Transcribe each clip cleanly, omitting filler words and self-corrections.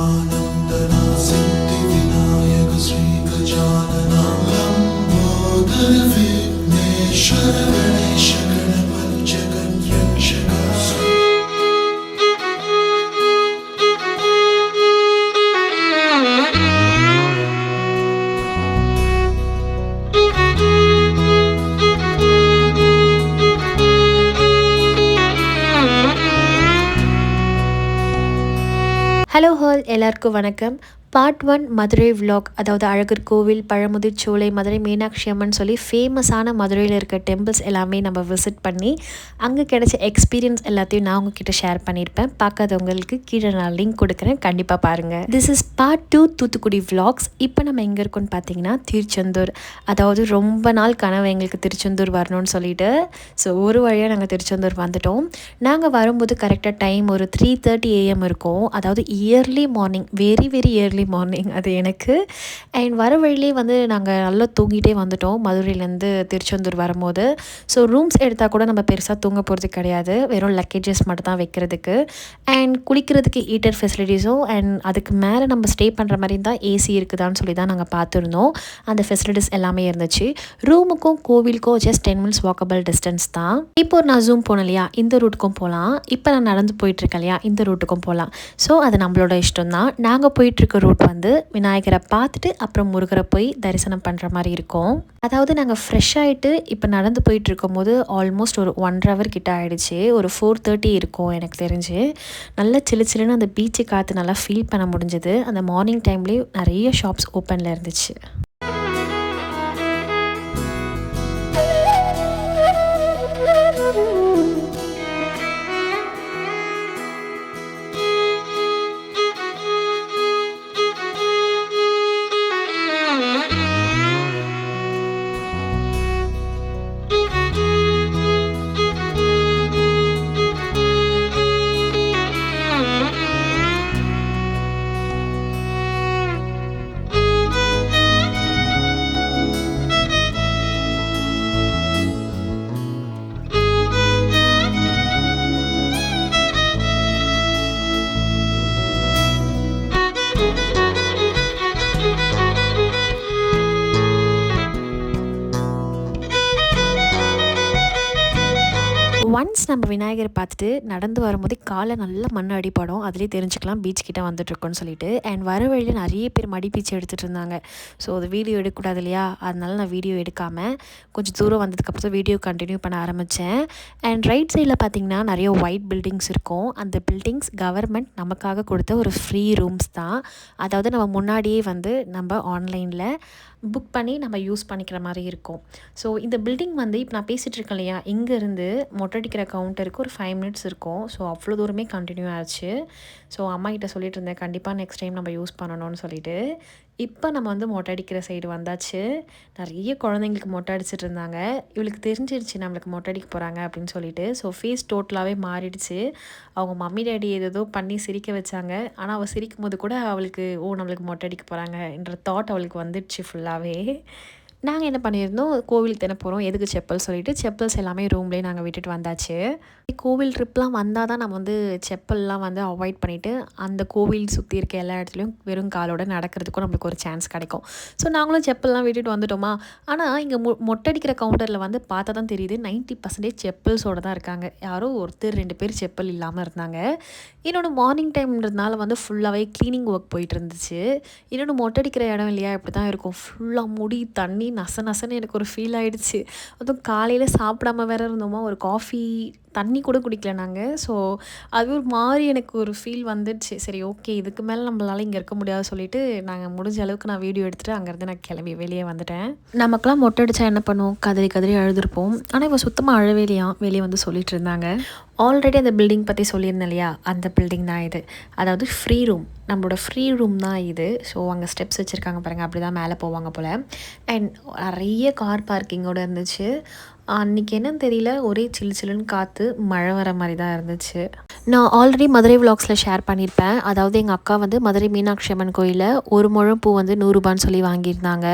Paramanandana Siddhi Vinayaka Sri Gajanana Lambodara Vigneshwara Ganesha Ganapati Jaganrakshaka. Hello hall எல்லாருக்கும் வணக்கம். Part 1 Madurai vlog, அதாவது அழகர் கோவில், பழமுதிர் சோலை, மதுரை மீனாட்சி அம்மன் சொல்லி ஃபேமஸான மதுரையில் இருக்க டெம்பிள்ஸ் எல்லாமே நம்ம விசிட் பண்ணி அங்கே கிடைச்ச எக்ஸ்பீரியன்ஸ் எல்லாத்தையும் நான் உங்ககிட்ட ஷேர் பண்ணியிருப்பேன். பார்க்காதவங்களுக்கு கீழே நான் லிங்க் கொடுக்குறேன், கண்டிப்பாக பாருங்கள். This is part 2 Thoothukudi vlogs. இப்போ நம்ம எங்கே இருக்கோன்னு பார்த்தீங்கன்னா திருச்செந்தூர். அதாவது ரொம்ப நாள் கனவு எங்களுக்கு திருச்செந்தூர் வரணும்னு சொல்லிட்டு ஸோ ஒரு வழியாக நாங்கள் திருச்செந்தூர் வந்துட்டோம். நாங்கள் வரும்போது கரெக்டாக டைம் ஒரு 3:30 AM இருக்கும். அதாவது early morning, very early morning அது எனக்கு. அண்ட் வர வழியிலே வந்து நாங்கள் நல்லா தூங்கிட்டே வந்துட்டோம் மதுரையிலேருந்து திருச்செந்தூர் வரும்போது. ஸோ ரூம்ஸ் எடுத்தால் கூட நம்ம பெருசாக தூங்க போகிறது கிடையாது, வெறும் லக்கேஜஸ் மட்டும் தான் வைக்கிறதுக்கு. அண்ட் குளிக்கிறதுக்கு ஹீட்டர் ஃபெசிலிட்டிஸும் அண்ட் அதுக்கு மேலே நம்ம ஸ்டே பண்ணுற மாதிரி தான் ஏசி இருக்குதான்னு சொல்லி தான் நாங்கள் பார்த்துருந்தோம். அந்த ஃபெசிலிட்டிஸ் எல்லாமே இருந்துச்சு. ரூமுக்கும் கோவிலுக்கும் ஜஸ்ட் 10 minutes வாக்கபிள் டிஸ்டன்ஸ் தான். இப்போ நான் ஜூம் போனேன் இல்லையா, இந்த ரூட்டுக்கும் போகலாம். இப்போ நான் நடந்து போயிட்டுருக்கேன் இல்லையா, இந்த ரூட்டுக்கும் போகலாம். ஸோ அது நம்மளோட இஷ்டம் தான். நாங்கள் போயிட்டுருக்க ரூட் வந்து விநாயகரை பார்த்துட்டு அப்புறம் முருகரை போய் தரிசனம் பண்ணுற மாதிரி இருக்கும். அதாவது நாங்கள் ஃப்ரெஷ் ஆகிட்டு இப்போ நடந்து போயிட்டு இருக்கும் போது ஆல்மோஸ்ட் ஒரு 1.5 hour கிட்ட ஆகிடுச்சு. ஒரு 4:30 இருக்கும் எனக்கு தெரிஞ்சு. நல்லா சில்லுன்னு அந்த பீச்சு காற்று நல்லா ஃபீல் பண்ண முடிஞ்சது. அந்த மார்னிங் டைம்லேயே நிறைய ஷாப்ஸ் ஓப்பனில் இருந்துச்சு. ஒன்ஸ் நம்ம விநாயகரை பார்த்துட்டு நடந்து வரும்போது காலை நல்லா மண் அடிப்படும், அதுலேயே தெரிஞ்சுக்கலாம் பீச் கிட்டே வந்துட்டுருக்கோன்னு சொல்லிட்டு. அண்ட் வர வழியில் நிறைய பேர் மடி பீச் எடுத்துகிட்டு இருந்தாங்க. ஸோ அது வீடியோ எடுக்கக்கூடாது இல்லையா, அதனால நான் வீடியோ எடுக்காமல் கொஞ்சம் தூரம் வந்ததுக்கப்புறம் வீடியோ கண்டினியூ பண்ண ஆரம்பித்தேன். அண்ட் ரைட் சைடில் பார்த்திங்கன்னா நிறைய ஒயிட் பில்டிங்ஸ் இருக்கும். அந்த பில்டிங்ஸ் கவர்மெண்ட் நமக்காக கொடுத்த ஒரு ஃப்ரீ ரூம்ஸ் தான். அதாவது நம்ம முன்னாடியே வந்து நம்ம ஆன்லைனில் புக் பண்ணி நம்ம யூஸ் பண்ணிக்கிற மாதிரி இருக்கும். ஸோ இந்த பில்டிங் வந்து இப்போ நான் பேசிகிட்டு இருக்கேன் இல்லையா, இங்கேருந்து மொட்டை அடிக்கிற கவுண்டருக்கு ஒரு 5 minutes இருக்கும். ஸோ அவ்வளோ தூரமே கண்டினியூ ஆச்சு. ஸோ அம்மா கிட்ட சொல்லிட்டு இருந்தேன், கண்டிப்பாக நெக்ஸ்ட் டைம் நம்ம யூஸ் பண்ணணும்னு சொல்லிட்டு. இப்போ நம்ம வந்து மொட்டை அடிக்கிற சைடு வந்தாச்சு. நிறைய குழந்தைங்களுக்கு மொட்டை அடிச்சிட்டு இருந்தாங்க. இவளுக்கு தெரிஞ்சிருச்சு நம்மளுக்கு மொட்டை அடிக்க போகிறாங்க அப்படின்னு சொல்லிட்டு. ஸோ ஃபேஸ் டோட்டலாகவே மாறிடுச்சு. அவங்க மம்மி டேடி ஏதோ பண்ணி சிரிக்க வச்சாங்க. ஆனால் அவள் சிரிக்கும் போது கூட அவளுக்கு நம்மளுக்கு மொட்டை அடிக்க போகிறாங்கன்ற தாட் அவளுக்கு வந்துடுச்சு ஃபுல்லாகவே. நாங்கள் என்ன பண்ணியிருந்தோம், கோவிலுக்கு தானே போகிறோம், எதுக்கு செப்பல் சொல்லிவிட்டு செப்பல்ஸ் எல்லாமே ரூம்லேயே நாங்கள் விட்டுட்டு வந்தாச்சு. கோவில் ட்ரிப்லாம் வந்தால் தான் நம்ம வந்து செப்பல்லாம் வந்து அவாய்ட் பண்ணிவிட்டு அந்த கோவில் சுற்றி இருக்க எல்லா இடத்துலையும் வெறும் காலோடு நடக்கிறதுக்கும் நம்மளுக்கு ஒரு சான்ஸ் கிடைக்கும். ஸோ நாங்களும் செப்பல்லாம் விட்டுட்டு வந்துட்டோமா. ஆனால் இங்கே மொட்டடிக்கிற கவுண்டரில் வந்து பார்த்தா தான் தெரியுது 90% செப்பல்ஸோடு தான் இருக்காங்க. யாரோ ஒருத்தர் 2 பேர் செப்பல் இல்லாமல் இருந்தாங்க. இன்னொன்று மார்னிங் டைம்ன்றதுனால வந்து ஃபுல்லாகவே க்ளீனிங் ஒர்க் போயிட்டு இருந்துச்சு. இன்னொன்று மொட்டடிக்கிற இடம் இல்லையா, இப்படி தான் இருக்கும். ஃபுல்லாக முடி தண்ணி நசன்னு எனக்கு ஒரு ஃபீல் ஆகிடுச்சு. அதுவும் காலையில் சாப்பிடாம வேறு இருந்தோமா, ஒரு காஃபி தண்ணி கூட குடிக்கல நாங்கள். ஸோ அது ஒரு மாதிரி எனக்கு ஒரு ஃபீல் வந்துடுச்சு. சரி ஓகே, இதுக்கு மேலே நம்மளால் இங்கே இருக்க முடியாது சொல்லிட்டு நாங்கள் முடிஞ்ச அளவுக்கு நான் வீடியோ எடுத்துகிட்டு அங்கேருந்து நான் கிளம்பி வெளியே வந்துட்டேன். நமக்கெல்லாம் மொட்டை அடித்தா என்ன பண்ணுவோம், கதறி அழுதுருப்போம். ஆனால் இவன் சுத்தமாக அழவேலையா வெளியே வந்து சொல்லிட்டு இருந்தாங்க. ஆல்ரெடி அந்த பில்டிங் பற்றி சொல்லியிருந்தேன் இல்லையா, அந்த பில்டிங் தான் இது. அதாவது ஃப்ரீ ரூம், நம்மளோட ஃப்ரீ ரூம் தான் இது. ஸோ அங்கே ஸ்டெப்ஸ் வச்சுருக்காங்க பாருங்கள், அப்படி தான் மேலே போவாங்க போல். அண்ட் நிறைய கார் பார்க்கிங்கோடு இருந்துச்சு. அன்றைக்கி என்னன்னு தெரியல, ஒரே சில்லு சில்லுன்னு காற்று, மழை வர மாதிரி தான் இருந்துச்சு. நான் ஆல்ரெடி மதுரை விலாக்ஸில் ஷேர் பண்ணியிருப்பேன். அதாவது எங்கள் அக்கா வந்து மதுரை மீனாட்சி அம்மன் கோயிலில் ஒரு முழம் பூ வந்து 100 சொல்லி வாங்கியிருந்தாங்க.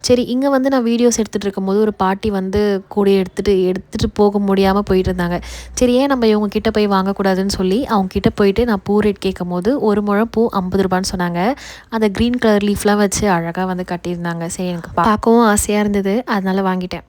சரி, இங்கே வந்து நான் வீடியோஸ் எடுத்துகிட்டு இருக்கும்போது ஒரு பாட்டி வந்து கூட எடுத்துகிட்டு போக முடியாமல் போயிட்டு இருந்தாங்க. சரி, ஏன் நம்ம இவங்க கிட்ட போய் வாங்கக்கூடாதுன்னு சொல்லி அவங்க கிட்ட போயிட்டு நான் பூ ரேட் கேட்கும்போது ஒரு முழம் பூ 50 சொன்னாங்க. அந்த க்ரீன் கலர் லீஃப்லாம் வச்சு அழகாக வந்து கட்டியிருந்தாங்க. சரி, எனக்கு பார்க்கவும் ஆசையாக இருந்தது, அதனால் வாங்கிட்டேன்.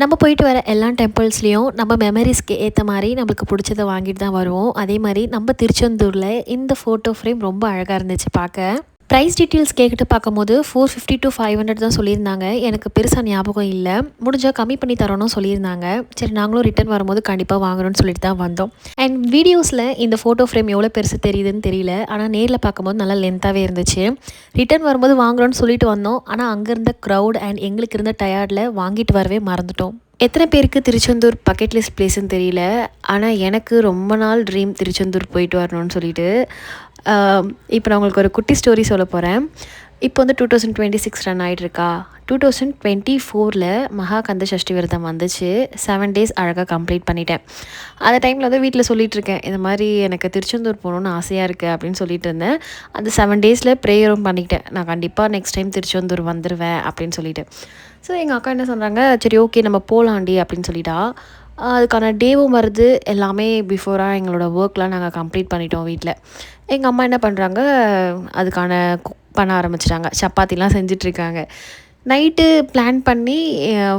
நம்ம போயிட்டு வர எல்லா டெம்பிள்ஸ்லேயும் நம்ம மெமரிஸ்க்கு ஏற்ற மாதிரி நம்மளுக்கு பிடிச்சதை வாங்கிட்டு தான் வருவோம். அதே மாதிரி நம்ம திருச்செந்தூரில் இந்த ஃபோட்டோ ஃப்ரேம் ரொம்ப அழகாக இருந்துச்சு பார்க்க. ப்ரைஸ் டீட்டெயில்ஸ் கேட்டுட்டு பார்க்கும்போது 450 to 500 தான் சொல்லியிருந்தாங்க. எனக்கு பெருசாக ஞாபகம் இல்லை, முடிஞ்சால் கம்மி பண்ணி தரோன்னு சொல்லியிருந்தாங்க. சரி, நாங்களும் ரிட்டன் வரும்போது கண்டிப்பாக வாங்கணும்னு சொல்லிட்டு தான் வந்தோம். அண்ட் வீடியோஸில் இந்த ஃபோட்டோ ஃப்ரேம் எவ்வளோ பெருசு தெரியுதுன்னு தெரியல, ஆனால் நேரில் பார்க்கும்போது நல்லா லென்த்தாகவே இருந்துச்சு. ரிட்டன் வரும்போது வாங்குறோன்னு சொல்லிட்டு வந்தோம், ஆனால் அங்கே இருந்த க்ரௌட் அண்ட் எங்களுக்கு இருந்த டயர்டில் வாங்கிட்டு வரவே மறந்துட்டோம். எத்தனை பேருக்கு திருச்செந்தூர் பக்கெட் லிஸ்ட் பிளேஸ்ன்னு தெரியல, ஆனால் எனக்கு ரொம்ப நாள் ட்ரீம் திருச்செந்தூர் போயிட்டு வரணும்னு சொல்லிட்டு. இப்போ நான் உங்களுக்கு ஒரு குட்டி ஸ்டோரி சொல்ல போகிறேன். இப்போ வந்து 2026 ரன் ஆகிட்டுருக்கா. 2024 மகா கந்த சஷ்டி விரதம் வந்துச்சு. 7 days அழகாக கம்ப்ளீட் பண்ணிட்டேன். அந்த டைமில் வந்து வீட்டில் சொல்லிகிட்டு இருக்கேன், இந்த மாதிரி எனக்கு திருச்செந்தூர் போகணுன்னு ஆசையாக இருக்குது அப்படின்னு சொல்லிட்டு இருந்தேன். அந்த 7 days ப்ரேயரும் பண்ணிக்கிட்டேன், நான் கண்டிப்பாக நெக்ஸ்ட் டைம் திருச்செந்தூர் வந்துடுவேன் அப்படின்னு சொல்லிட்டு. ஸோ எங்கள் அக்கா என்ன சொல்கிறாங்க, சரி ஓகே நம்ம போகலாண்டி அப்படின்னு சொல்லிட்டா. அதுக்கான டேவும் வருது, எல்லாமே பிஃபோராக எங்களோட ஒர்க்லாம் நாங்கள் கம்ப்ளீட் பண்ணிட்டோம் வீட்டில். எங்கள் அம்மா என்ன பண்ணுறாங்க, அதுக்கான குக் பண்ண ஆரம்பிச்சிட்டாங்க, சப்பாத்திலாம் செஞ்சிட்ருக்காங்க. நைட்டு பிளான் பண்ணி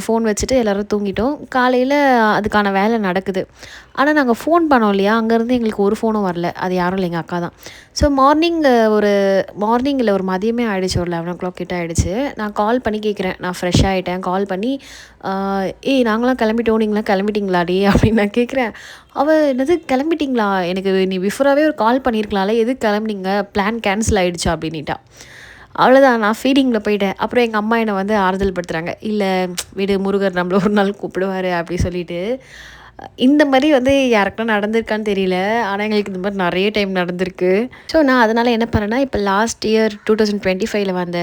ஃபோன் வச்சுட்டு எல்லோரும் தூங்கிட்டோம். காலையில் அதுக்கான வேலை நடக்குது. ஆனால் நாங்கள் ஃபோன் பண்ணோம் இல்லையா, அங்கேருந்து எங்களுக்கு ஒரு ஃபோனும் வரல. அது யாரும் இல்லை, எங்கள் அக்கா தான். ஸோ மார்னிங்கில் ஒரு மதியமே ஆகிடுச்சு, ஒரு 11 o'clock கிட்ட ஆகிடுச்சு. நான் கால் பண்ணி கேட்குறேன், நான் ஃப்ரெஷ் ஆகிட்டேன். கால் பண்ணி நாங்களாம் கிளம்பிட்டோம், நீங்களாம் கிளம்பிட்டீங்களாடி அப்படின்னு நான் கேட்குறேன். அவள் என்னது கிளம்பிட்டிங்களா, எனக்கு நீ பிஃபோராகவே ஒரு கால் பண்ணியிருக்கலாம்ல, எதுக்கு கிளம்புனீங்க, பிளான் கேன்சல் ஆகிடுச்சா அப்படின்னிட்டா. அவ்வளோதான், நான் ஃபீலிங்கில் போயிட்டேன். அப்புறம் எங்கள் அம்மா என்னை வந்து ஆறுதல் படுத்துகிறாங்க, இல்லை விடு, முருகர் நம்மள ஒரு நாள் கூப்பிடுவார் அப்படி சொல்லிட்டு. இந்த மாதிரி வந்து யாருக்குன்னா நடந்திருக்கான்னு தெரியல, ஆனால் எங்களுக்கு இந்த மாதிரி நிறைய டைம் நடந்திருக்கு. ஸோ நான் அதனால் என்ன பண்ணேன்னா, இப்போ லாஸ்ட் இயர் 2025 வந்த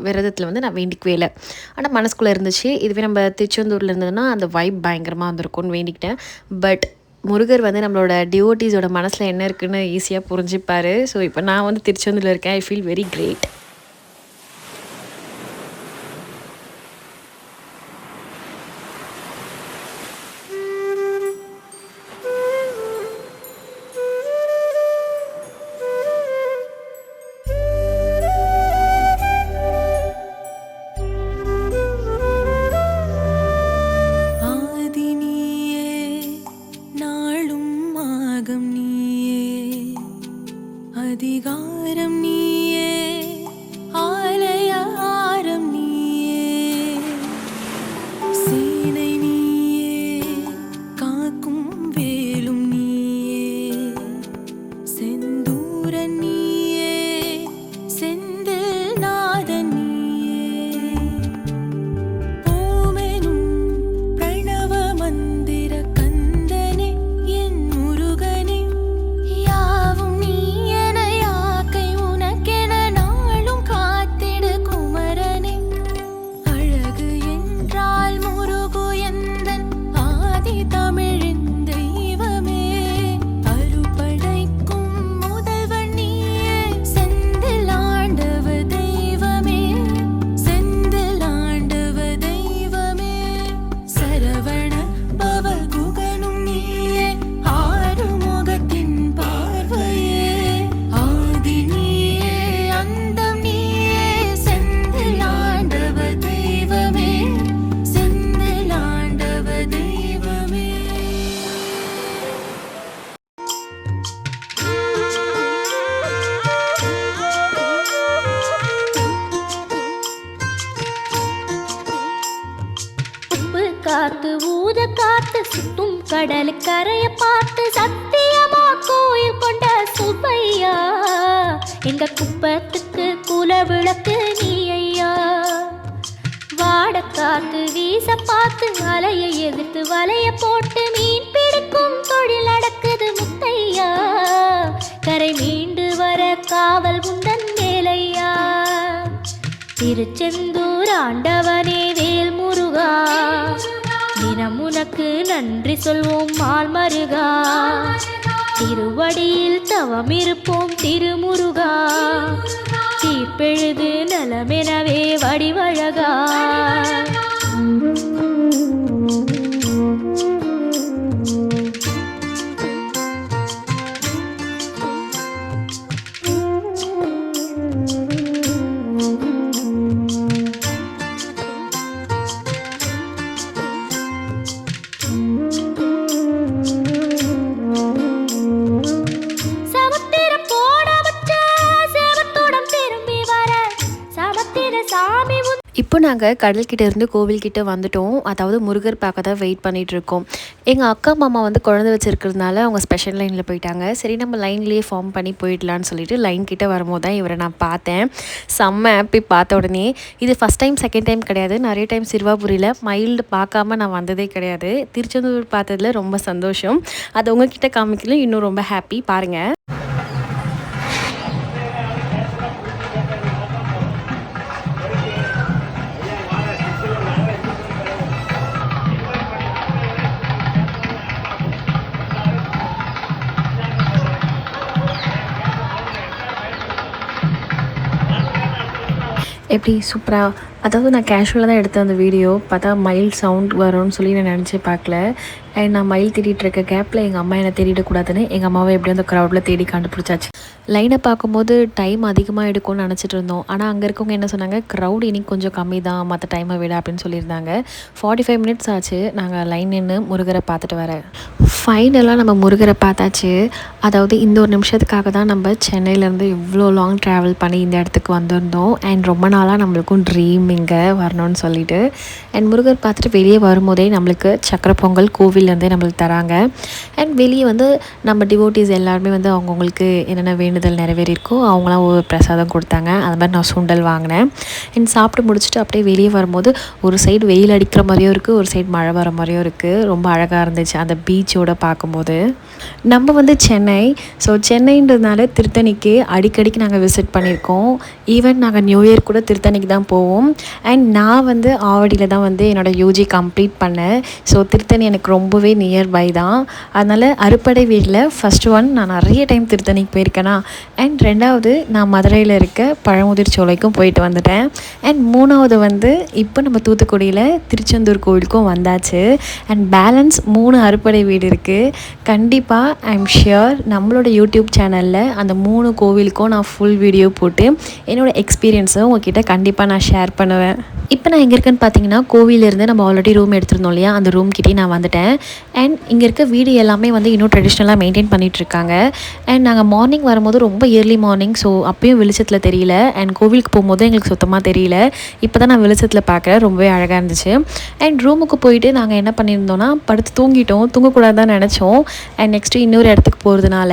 விரதத்தில் வந்து நான் வேண்டிக்கவே இல்லை, ஆனால் மனசுக்குள்ளே இருந்துச்சு. இதுவே நம்ம திருச்செந்தூரில் இருந்ததுன்னா அந்த வைப் பயங்கரமாக இருந்திருக்கும்னு வேண்டிக்கிட்டேன். பட் முருகர் வந்து நம்மளோட டிவோட்டீஸோட மனசில் என்ன இருக்குதுன்னு ஈஸியாக புரிஞ்சுப்பார். ஸோ இப்போ நான் வந்து திருச்செந்தூரில் இருக்கேன், ஐ ஃபீல் வெரி கிரேட். பூத காத்து சுத்தும் கடல் கரைய பார்த்து சத்தியமா கோயில் கொண்ட சுப்பையா எங்க குப்பத்துக்கு குல விளக்கு நீ ஐயா. வாட காத்து வீச பார்த்து அலைய எதிர்த்து வலைய போட்டு மீன் பிடிக்கும் தொழில் நடக்குது முத்தையா. கரை மீண்டு வர காவல் உந்தன் வேலையா. திருச்செந்தூர் ஆண்டவனே வேல் முருகா தினம் உனக்கு நன்றி சொல்வோம் மால் மருகா. திருவடியில் தவம் இருப்போம் திருமுருகா. தீர்ப்பெழுது நலமெனவே வடிவழகா. இப்போ நாங்கள் கடல்கிட்ட இருந்து கோவில்கிட்ட வந்துட்டோம். அதாவது முருகர் பார்க்க தான் வெயிட் பண்ணிகிட்ருக்கோம். எங்கள் அக்கா மாமா வந்து குழந்தை வச்சுருக்கிறதுனால அவங்க ஸ்பெஷல் லைனில் போயிட்டாங்க. சரி நம்ம லைன்லேயே ஃபார்ம் பண்ணி போயிடலான்னு சொல்லிட்டு லைன் கிட்டே வரும்போது தான் இவரை நான் பார்த்தேன். செம்ம ஹாப்பி பார்த்த உடனே. இது ஃபஸ்ட் டைம் செகண்ட் டைம் கிடையாது. நிறைய டைம் சிறுவாபுரியில் மயில் பார்க்காம நான் வந்ததே கிடையாது. திருச்செந்தூர் பார்த்ததில் ரொம்ப சந்தோஷம். அது உங்ககிட்ட காமிக்கல இன்னும் ரொம்ப ஹாப்பி. பாருங்கள். எப்படி சூப்பராக, அதாவது நான் கேஷுவலாக தான் எடுத்தேன் அந்த வீடியோ. பார்த்தா மயில் சவுண்ட் வரும்னு சொல்லி நான் நினச்சி பார்க்கல. அண்ட் நான் மயில் தேடிட்டு இருக்க கேப்பில் எங்கள் அம்மா என்னை தேடிடக்கூடாதுன்னு எங்கள் அம்மாவை எப்படியும் அந்த க்ரௌடில் தேடி கண்டுபிடிச்சாச்சு. லைனை பார்க்கும்போது டைம் அதிகமாக எடுக்கும்னு நினச்சிட்டு இருந்தோம். ஆனால் அங்கே இருக்கவங்க என்ன சொன்னாங்க, க்ரௌட் இன்னைக்கு கொஞ்சம் கம்மி தான் மற்ற டைமை விட அப்படின்னு சொல்லியிருந்தாங்க. 45 மினிட்ஸ் ஆச்சு நாங்கள் லைன் நின்று முருகரை பார்த்துட்டு வரேன். ஃபைனலாக நம்ம முருகரை பார்த்தாச்சு. அதாவது இந்த ஒரு நிமிஷத்துக்காக தான் நம்ம சென்னையிலேருந்து இவ்வளோ லாங் ட்ராவல் பண்ணி இந்த இடத்துக்கு வந்திருந்தோம். அண்ட் ரொம்ப நாளாக நம்மளுக்கும் ட்ரீம் இங்கே வரணும்னு சொல்லிட்டு. அண்ட் முருகர் பார்த்துட்டு வெளியே வரும்போதே நம்மளுக்கு சக்கரை பொங்கல் கோவிலேருந்தே நம்மளுக்கு தராங்க. அண்ட் வெளியே வந்து நம்ம டிவோட்டிஸ் எல்லாருமே வந்து அவங்கவுங்களுக்கு என்னென்ன வேண்டுதல் நிறைவேறியிருக்கோ அவங்களாம் ஒரு பிரசாதம் கொடுத்தாங்க. அது மாதிரி நான் சுண்டல் வாங்கினேன். அண்ட் சாப்பிட்டு முடிச்சுட்டு அப்படியே வெளியே வரும்போது ஒரு சைடு வெயில் அடிக்கிற மாதிரியும் இருக்குது, ஒரு சைடு மழை வர மாதிரியும் இருக்குது. ரொம்ப அழகாக இருந்துச்சு அந்த பீச்சோட பார்க்கும்போது. நம்ம வந்து சென்னை, ஸோ சென்னைன்றதுனால திருத்தணிக்கு அடிக்கடிக்கு நாங்கள் விசிட் பண்ணியிருக்கோம். ஈவன் நாங்கள் நியூ இயர் கூட திருத்தணிக்கு தான் போவோம். அண்ட் நான் வந்து ஆவடியில் தான் வந்து என்னோடய யூஜி கம்ப்ளீட் பண்ணேன். ஸோ திருத்தணி எனக்கு ரொம்பவே நியர்பை தான். அதனால் அறுப்படை வீட்டில் ஃபஸ்ட்டு ஒன் நான் நிறைய டைம் திருத்தணிக்கு போயிருக்கேனா. அண்ட் ரெண்டாவது நான் மதுரையில் இருக்க பழமுதிர் சோலைக்கும் போயிட்டு வந்துட்டேன். அண்ட் மூணாவது வந்து இப்போ நம்ம தூத்துக்குடியில் திருச்செந்தூர் கோவிலுக்கும் வந்தாச்சு. அண்ட் பேலன்ஸ் 3 அறுப்படை வீடு இருக்குது. கண்டிப்பாக ஐ எம் ஷியோர் நம்மளோட யூடியூப் சேனலில் அந்த 3 கோவிலுக்கும் நான் ஃபுல் வீடியோ போட்டு என்னோடய எக்ஸ்பீரியன்ஸை உங்ககிட்ட கண்டிப்பாக நான் ஷேர் பண்ணுவேன். இப்போ நான் எங்கே இருக்கேன்னு பார்த்தீங்கன்னா, கோவிலேருந்து நம்ம ஆல்ரெடி ரூம் எடுத்திருந்தோம் இல்லையா, அந்த ரூம் கிட்டே நான் வந்துட்டேன். அண்ட் இங்கே இருக்க வீடு எல்லாமே வந்து இன்னும் ட்ரெடிஷ்னலாக மெயின்டைன் பண்ணிகிட்ருக்காங்க. அண்ட் நாங்கள் மார்னிங் வரும்போது ரொம்ப இயர்லி மார்னிங், ஸோ அப்பயும் வெளிச்சத்தில் தெரியல. அண்ட் கோவிலுக்கு போகும்போது எங்களுக்கு சுத்தமாக தெரியல. இப்போ தான் நான் வெளிச்சத்தில் பார்க்குறேன். ரொம்பவே அழகாக இருந்துச்சு. அண்ட் ரூமுக்கு போயிட்டு நாங்கள் என்ன பண்ணியிருந்தோன்னா படுத்து தூங்கிட்டோம். தூங்கக்கூடாது தான் நினச்சோம். அண்ட் நெக்ஸ்ட்டு இன்னொரு இடத்துக்கு போகிறதுனால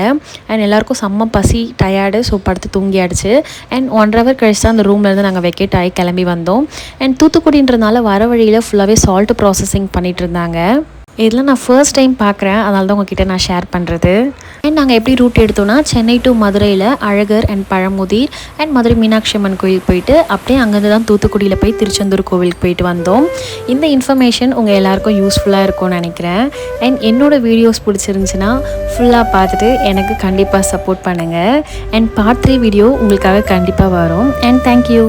அண்ட் எல்லாேருக்கும் செம்ம பசி, டயர்டு, ஸோ படுத்து தூங்கியாடுச்சு. அண்ட் 1 hour கழிச்சு தான் அந்த ரூம்லேருந்து நாங்கள் வெக்கேட் ஆகி கிளம்பி வந்தோம். அண்ட் தூத்துக்குடின்றதுனால வர வழியில் ஃபுல்லாகவே சால்ட் ப்ராசஸிங் பண்ணிகிட்டு இருந்தாங்க. இதெல்லாம் நான் ஃபர்ஸ்ட் டைம் பார்க்குறேன், அதனால தான் உங்ககிட்ட நான் ஷேர் பண்ணுறது. அண்ட் நாங்கள் எப்படி ரூட் எடுத்தோன்னா சென்னை டு மதுரையில் அழகர் அண்ட் பழமுதிர் அண்ட் மதுரை மீனாட்சி அம்மன் கோயில் போயிட்டு அப்படியே அங்கேருந்து தான் தூத்துக்குடியில் போய் திருச்செந்தூர் கோவிலுக்கு போயிட்டு வந்தோம். இந்த இன்ஃபர்மேஷன் உங்கள் எல்லாேருக்கும் யூஸ்ஃபுல்லாக இருக்கும்னு நினைக்கிறேன். அண்ட் என்னோடய வீடியோஸ் பிடிச்சிருந்துச்சின்னா ஃபுல்லாக பார்த்துட்டு எனக்கு கண்டிப்பாக சப்போர்ட் பண்ணுங்கள். அண்ட் பார்ட் 3 வீடியோ உங்களுக்காக கண்டிப்பாக வரும். And thank you.